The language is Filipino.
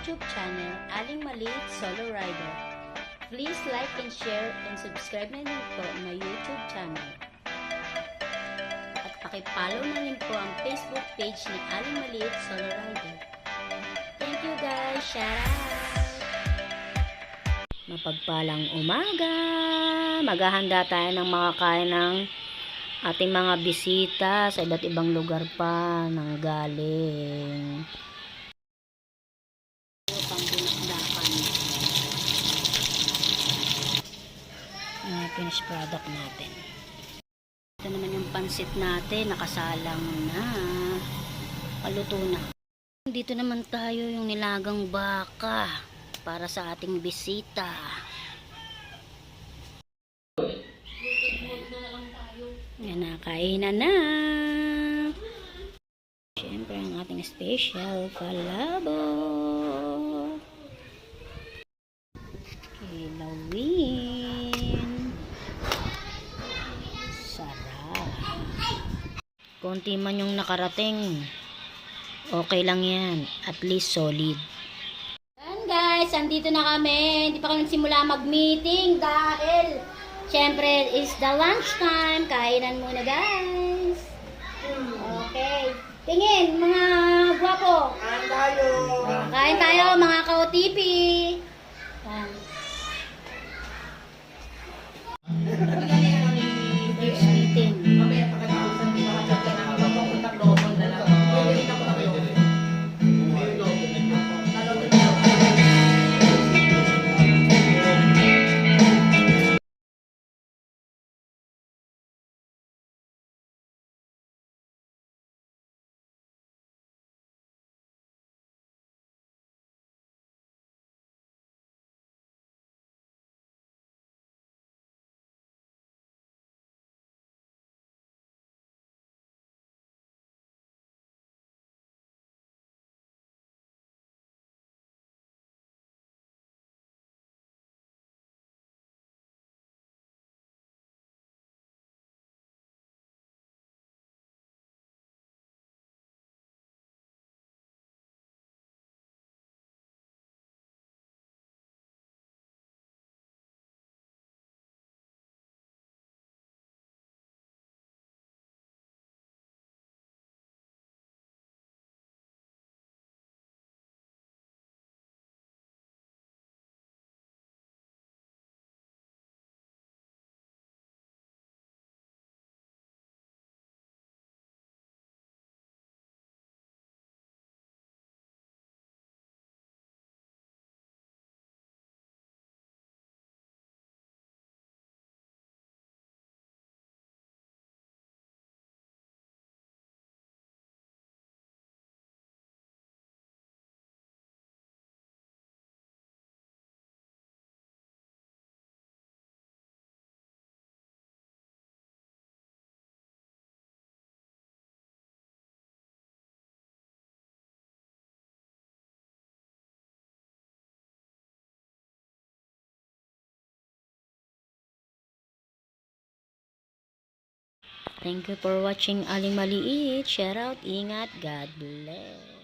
YouTube channel, Aling Maliit Solo Rider. Please like and share and subscribe na din po my YouTube channel. At pakipollow na rin po ang Facebook page ni Aling Maliit Solo Rider. Thank you guys! Shout out! Mapagpalang umaga! Maghahanda tayo ng mga kain ng ating mga bisita sa iba't ibang lugar pa nang galing. Finished product natin. Ito naman yung pansit natin, nakasalang na, paluto na. Dito naman tayo yung nilagang baka para sa ating bisita. Yan na, kainan na. Siyempre ang ating special palabok. Kilawin. Konti man yung nakarating, okay lang yan, at least solid. Yan guys, andito na kami. Hindi pa kami nagsimula mag-meeting dahil syempre is the lunch time. Kainan muna guys. Okay, tingin mga gwapo. Kain tayo. Kain tayo mga ka-OTP. First meeting. Thank you for watching Aling Maliit. Shout out, ingat, God bless.